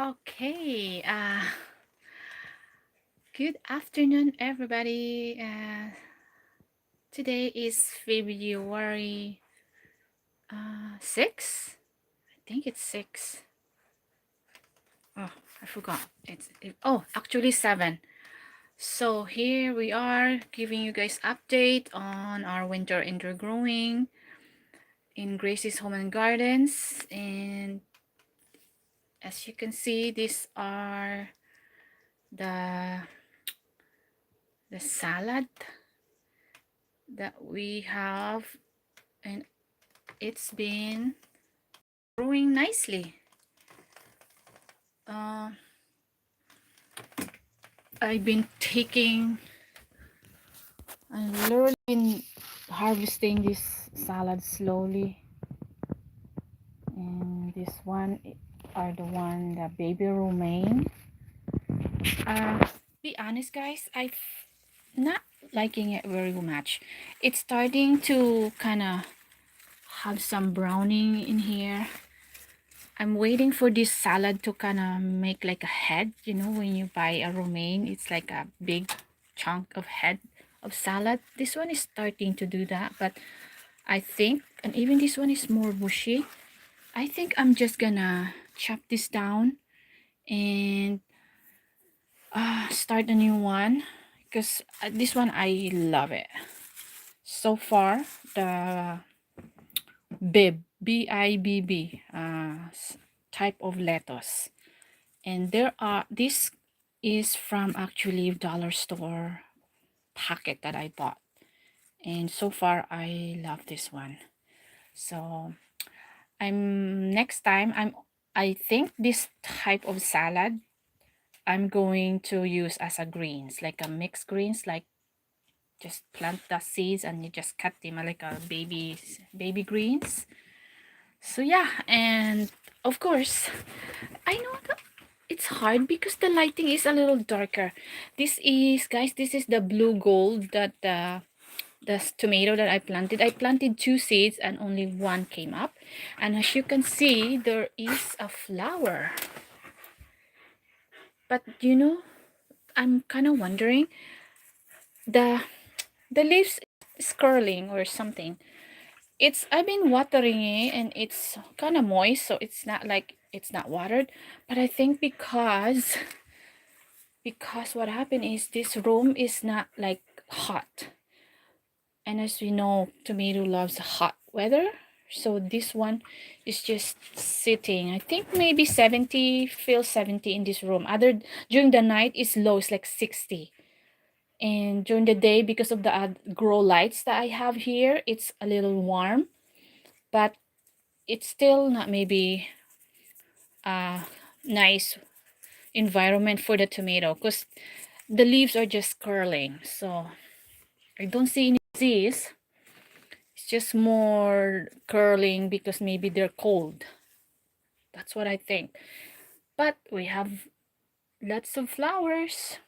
Okay, good afternoon, everybody. Today is February 6. I think it's 6. Oh, I forgot. Actually 7. So here we are giving you guys update on our winter indoor growing in Gracie's Home and Gardens. And as you can see, these are the salad that we have, and it's been growing nicely. I've been literally been harvesting this salad slowly, and this one are the baby romaine. Be honest, guys, I'm not liking it very much. It's starting to kind of have some browning in here. I'm waiting for this salad to kind of make like a head. You know, when you buy a romaine, it's like a big chunk of head of salad. This one is starting to do that, but I think, and even this one is more bushy. I think I'm just gonna chop this down and start a new one, because this one I love it. So far, the Bibb type of lettuce, and this is from actually dollar store packet that I bought, and so far I love this one. So I think this type of salad I'm going to use as a greens, like a mixed greens, like just plant the seeds and you just cut them like a baby greens. So yeah, and of course I know that it's hard because the lighting is a little darker. This is, guys, this is the blue gold that the tomato that I planted. I planted 2 seeds and only 1 came up, and as you can see, there is a flower. But you know, I'm kind of wondering, the leaves is curling or something. I've been watering it and it's kind of moist, so it's not like it's not watered. But I think because what happened is this room is not like hot, and as we know, tomato loves hot weather. So this one is just sitting. I think maybe 70, feel 70 in this room. During the night is low, it's like 60. And during the day, because of the grow lights that I have here, it's a little warm, but it's still not maybe a nice environment for the tomato, because the leaves are just curling. So I don't see any disease. It's just more curling because maybe they're cold. That's what I think. But we have lots of flowers.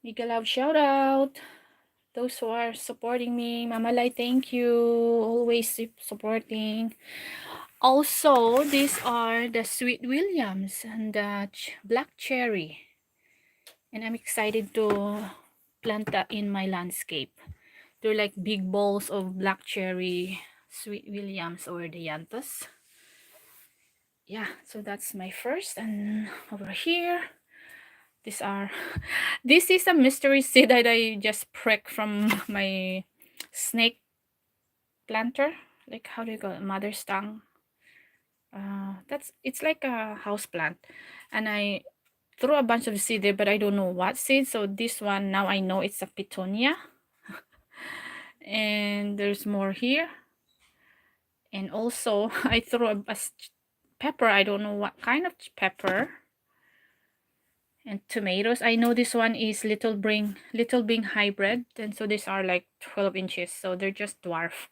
Mega love shout out. Those who are supporting me. Mama Lai, thank you. Always supporting. Also, these are the Sweet Williams and the Black Cherry. And I'm excited to plant that in my landscape. They're like big balls of Black Cherry, Sweet Williams, or the Yantas. Yeah, so that's my first. And over here, these are this is a mystery seed that I just pricked from my snake planter, like, how do you call it, mother's tongue. It's like a house plant, and I threw a bunch of seed there, but I don't know what seed. So this one, now I know it's a petunia. And there's more here, and also I threw a pepper. I don't know what kind of pepper. And tomatoes, I know this one is little being hybrid, and so these are like 12 inches, so they're just dwarf.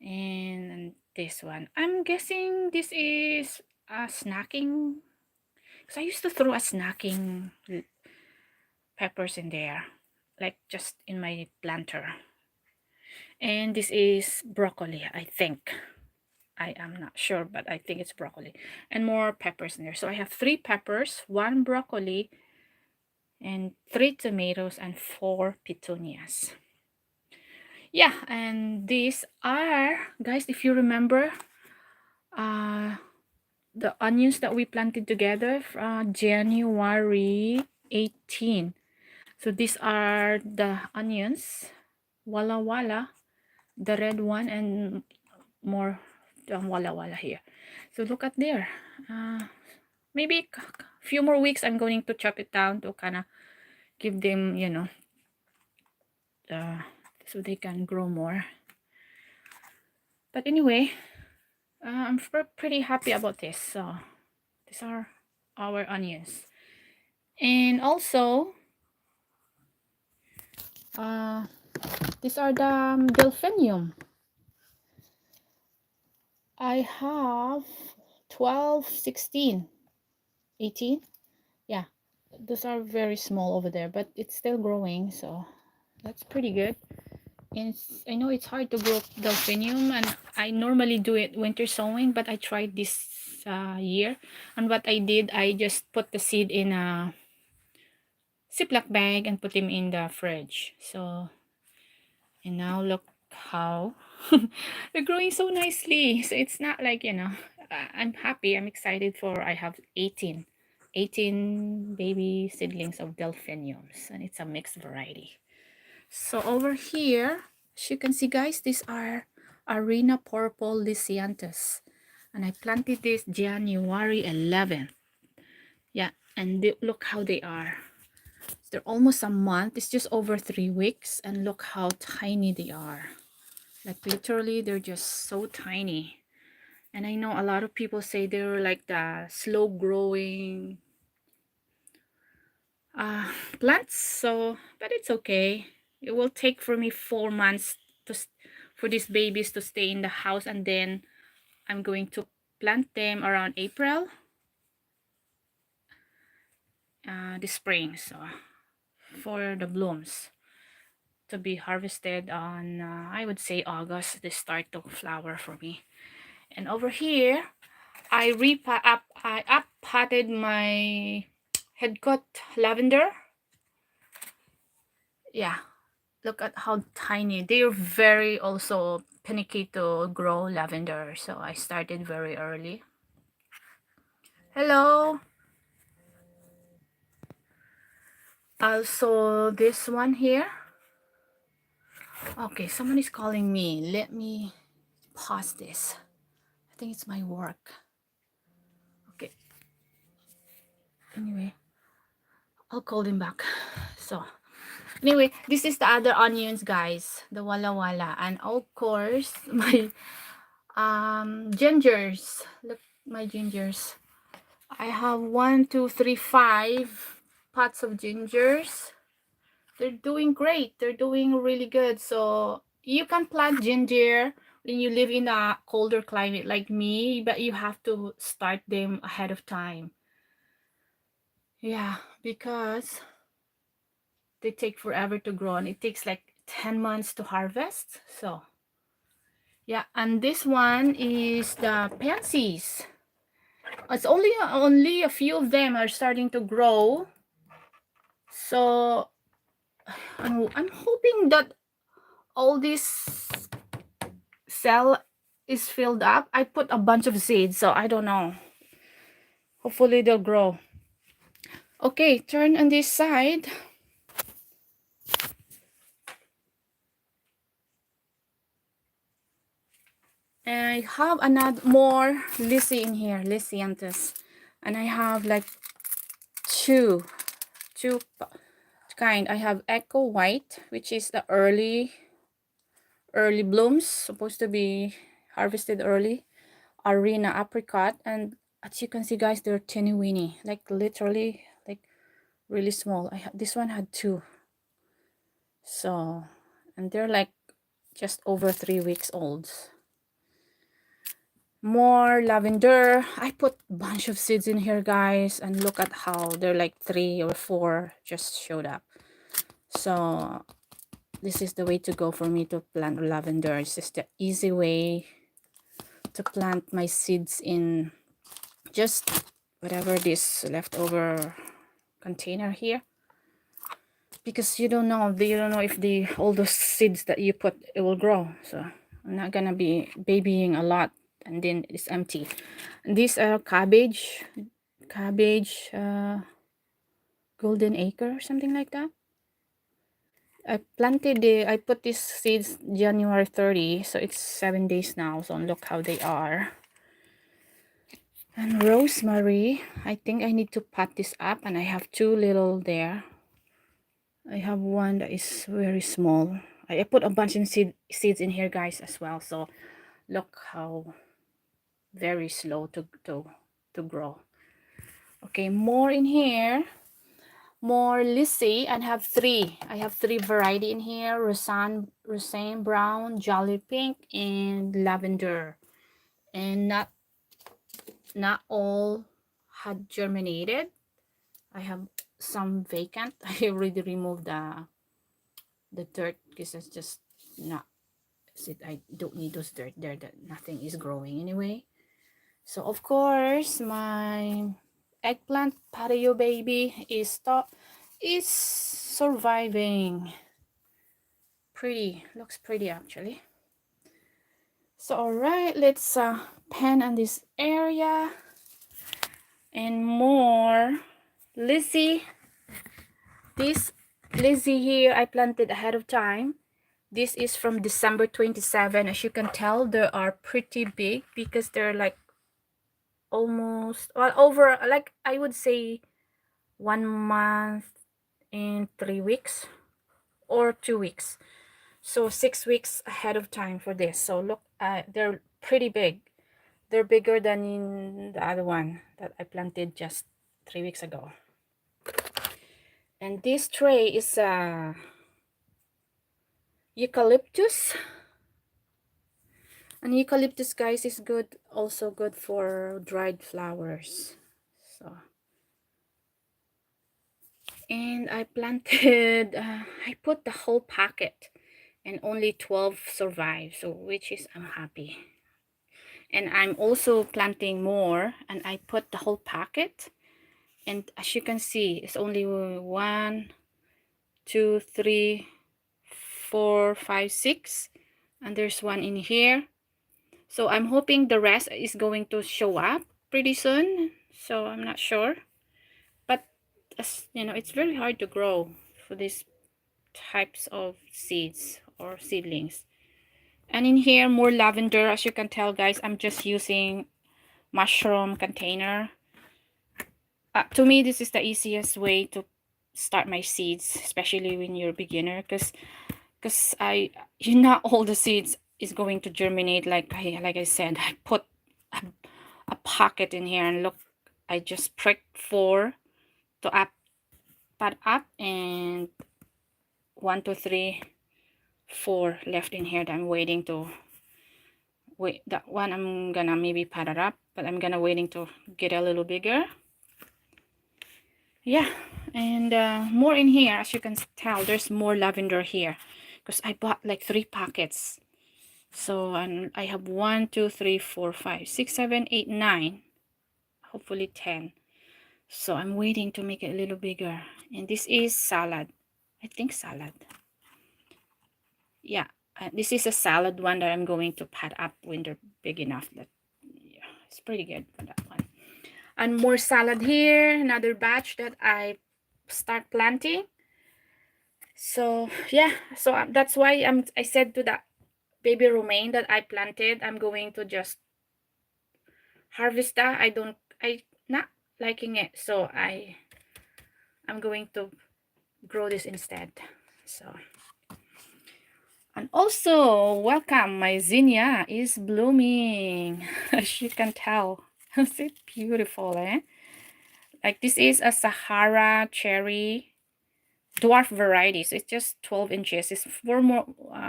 And this one, I'm guessing this is a snacking, because I used to throw a snacking peppers in there, like just in my planter. And this is broccoli, I think. I am not sure, but I think it's broccoli. And more peppers in there. So I have 3 peppers, 1 broccoli, and 3 tomatoes, and 4 petunias. Yeah, and these are, guys, if you remember, the onions that we planted together from January 18. So these are the onions, Walla Walla, the red one, and more Walla Walla here. So look at there. Maybe a few more weeks I'm going to chop it down to kind of give them, you know, so they can grow more. But anyway, I'm pretty happy about this. So these are our onions. And also, these are the delphinium. I have 12, 16, 18. Yeah, those are very small over there, but it's still growing, so that's pretty good. And I know it's hard to grow delphinium, and I normally do it winter sowing, but I tried this year. And what I did, I just put the seed in a Ziploc bag and put them in the fridge. So, and now look how they're growing so nicely. So it's not like, you know, I'm happy, I'm excited for, I have 18 baby seedlings of delphiniums, and it's a mixed variety. So over here, as you can see, guys, these are Arena Purple Lysianthus, and I planted this January 11th. Yeah, and look how they are. They're almost a month. It's just over 3 weeks, and look how tiny they are. Like literally, they're just so tiny. And I know a lot of people say they're like the slow growing plants, so but it's okay. It will take for me 4 months for these babies to stay in the house, and then I'm going to plant them around April, this spring, so for the blooms to be harvested on I would say August. They start to flower for me. And over here, I up potted my headcut lavender. Yeah, look at how tiny. They're very also panicky to grow lavender, so I started very early. Hello. Also this one here. Okay, someone is calling me. Let me pause this. I think it's my work. Okay. Anyway, I'll call him back. So anyway, this is the other onions, guys, the Walla Walla, and of course my gingers. Look, my gingers. I have 1, 2, 3, 5 pots of gingers. They're doing great. They're doing really good. So you can plant ginger when you live in a colder climate like me, but you have to start them ahead of time. Yeah, because they take forever to grow, and it takes like 10 months to harvest. So yeah, and this one is the pansies. It's only a few of them are starting to grow. So I'm hoping that all this cell is filled up. I put a bunch of seeds, so I don't know. Hopefully they'll grow. Okay, turn on this side. And I have another more Lizzie in here, Lysianthus. And I have like two kind. I have Echo White, which is the early blooms, supposed to be harvested early. Arena Apricot, and as you can see, guys, they're teeny weeny, like literally like really small. This one had 2. So, and they're like just over 3 weeks old. More lavender. I put a bunch of seeds in here, guys, and look at how they're like 3 or 4 just showed up. So this is the way to go for me to plant lavender. It's just the easy way to plant my seeds in just whatever this leftover container here, because you don't know if the all those seeds that you put, it will grow. So I'm not gonna be babying a lot and then it's empty. And these are cabbage, golden acre or something like that. I put these seeds January 30, so it's 7 days now. So look how they are. And rosemary, I think I need to pot this up, and I have two little there. I have one that is very small. I put a bunch of seeds in here, guys, as well. So look how very slow to grow. Okay, more in here. More Lissy, and have three. I have three variety in here: Roseanne brown, Jolly pink, and lavender. And not all had germinated. I have some vacant. I already removed the dirt because it's just not. I don't need those dirt there. That nothing is growing anyway. So of course my eggplant patio baby is surviving. Pretty, looks pretty actually. So all right, let's pan on this area. And more Lizzie. This Lizzie here I planted ahead of time. This is from December 27. As you can tell, they are pretty big because they're like almost, well, over, like I would say 1 month and 3 weeks or 2 weeks. So 6 weeks ahead of time for this. So look, they're pretty big. They're bigger than in the other one that I planted just 3 weeks ago. And this tray is eucalyptus. And eucalyptus, guys, is good, also good for dried flowers. So, and I planted, I put the whole packet, and only 12 survived. So, which is, I'm happy. And I'm also planting more, and I put the whole packet. And as you can see, it's only 1, 2, 3, 4, 5, 6, and there's one in here. So I'm hoping the rest is going to show up pretty soon. So I'm not sure, but as you know, it's very hard to grow for these types of seeds or seedlings. And in here, more lavender. As you can tell, guys, I'm just using mushroom container. To me, this is the easiest way to start my seeds, especially when you're a beginner, because not all the seeds is going to germinate. Like I said, I put a pocket in here, and look, I just pricked 4 to pad up, and 1, 2, 3, 4 left in here that I'm waiting to wait. That one I'm gonna maybe pad it up, but I'm gonna waiting to get a little bigger. Yeah, and more in here. As you can tell, there's more lavender here because I bought like 3 packets. So and I have 1, 2, 3, 4, 5, 6, 7, 8, 9, hopefully 10. So I'm waiting to make it a little bigger. And this is salad, I think salad. Yeah, this is a salad one that I'm going to pad up when they're big enough. That, yeah, it's pretty good for that one. And more salad here, another batch that I start planting. So yeah, so that's why I said to that baby romaine that I planted, I'm going to just harvest that. I not liking it, so I'm going to grow this instead. So, and also welcome, my zinnia is blooming. As you can tell. Is it beautiful, eh? Like this is a Sahara cherry dwarf variety, so it's just 12 inches. It's for more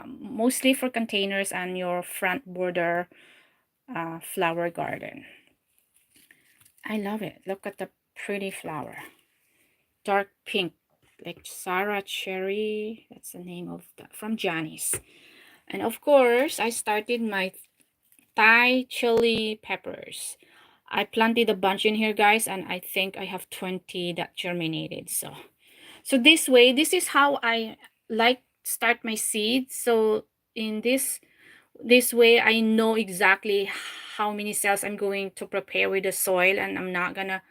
mostly for containers and your front border flower garden. I love it. Look at the pretty flower, dark pink, like Sarah cherry. That's the name of that, from Janice. And of course I started my Thai chili peppers. I planted a bunch in here, guys, and I think I have 20 that germinated. So this way, this is how I like start my seeds. So in this way, I know exactly how many cells I'm going to prepare with the soil, and I'm not gonna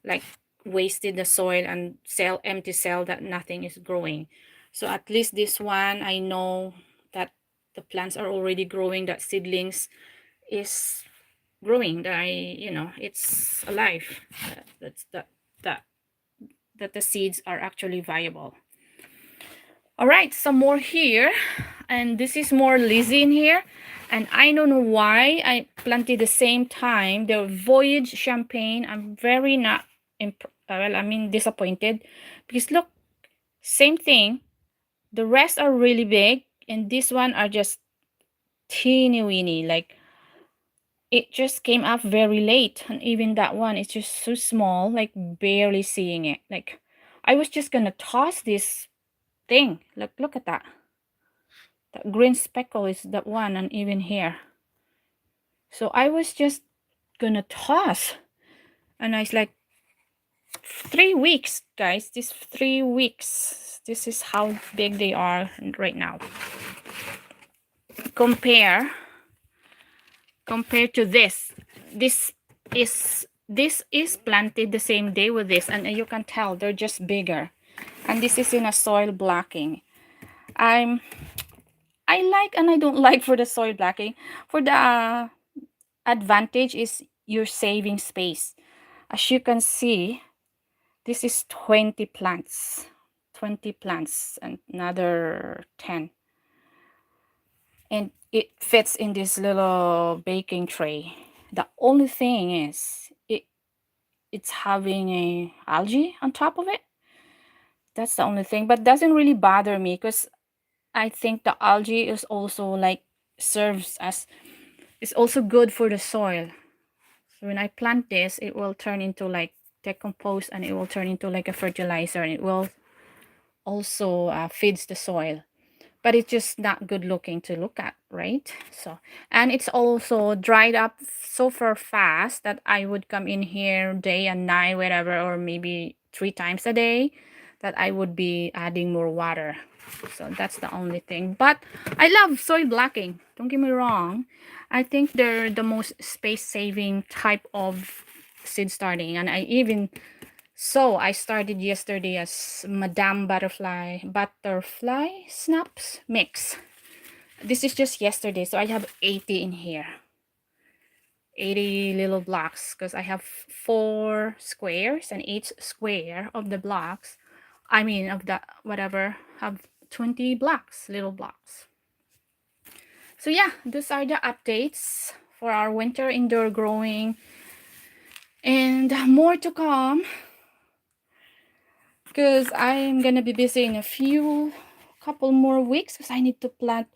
like wasted the soil and cell empty cell that nothing is growing. So at least this one I know that the plants are already growing, that seedlings is growing, that it's alive, that's that that the seeds are actually viable. All right, some more here, and this is more Lizzie in here, and I don't know why I planted the same time the Voyage Champagne. I'm very not well, I mean disappointed, because look, same thing, the rest are really big and this one are just teeny weeny, like it just came up very late, and even that one is just so small, like barely seeing it. Like I was just gonna toss this thing. Look at that. That green speckle is that one, and even here. So I was just gonna toss, and I was like, 3 weeks, guys. This 3 weeks. This is how big they are right now. Compare to this. This is planted the same day with this, and you can tell they're just bigger. And this is in a soil blocking. I like and I don't like for the soil blocking. For the advantage is you're saving space. As you can see, this is 20 plants. 20 plants and another 10. And it fits in this little baking tray. The only thing is it's having a algae on top of it. That's the only thing, but doesn't really bother me because I think the algae is also like serves as, it's also good for the soil. So when I plant this, it will turn into like decompose, and it will turn into like a fertilizer, and it will also feeds the soil. But it's just not good looking to look at, right? So, and it's also dried up so far fast that I would come in here day and night, whatever, or maybe 3 times a day, that I would be adding more water. So that's the only thing. But I love soil blocking, don't get me wrong. I think they're the most space saving type of seed starting. And I started yesterday as Madame Butterfly Snaps Mix. This is just yesterday, so I have 80 in here. 80 little blocks, because I have 4 squares, and each square of the blocks, I mean of the whatever, have 20 blocks, little blocks. So yeah, these are the updates for our winter indoor growing, and more to come, because I'm gonna be busy in a couple more weeks, because I need to plant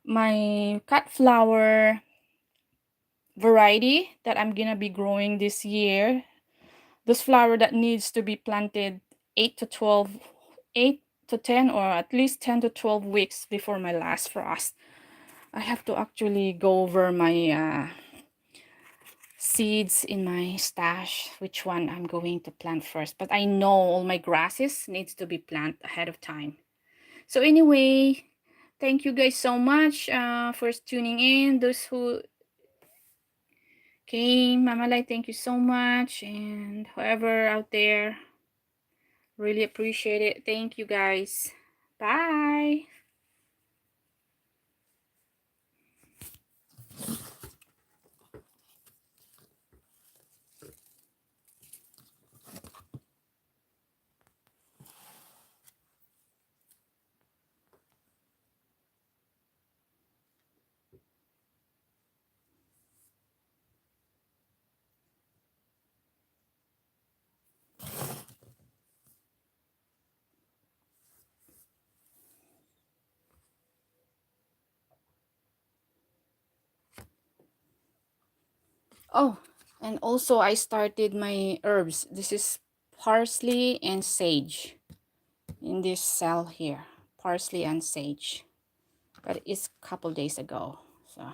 my cut flower variety that I'm gonna be growing this year. This flower that needs to be planted 8 to 10, or at least 10 to 12 weeks before my last frost. I have to actually go over my seeds in my stash, which one I'm going to plant first. But I know all my grasses needs to be planted ahead of time. So anyway, thank you guys so much for tuning in. Those who came, Mama Lai, thank you so much. And whoever out there, really appreciate it. Thank you guys. Bye. Oh, and also I started my herbs. This is parsley and sage in this cell here. Parsley and sage. But it's a couple days ago. So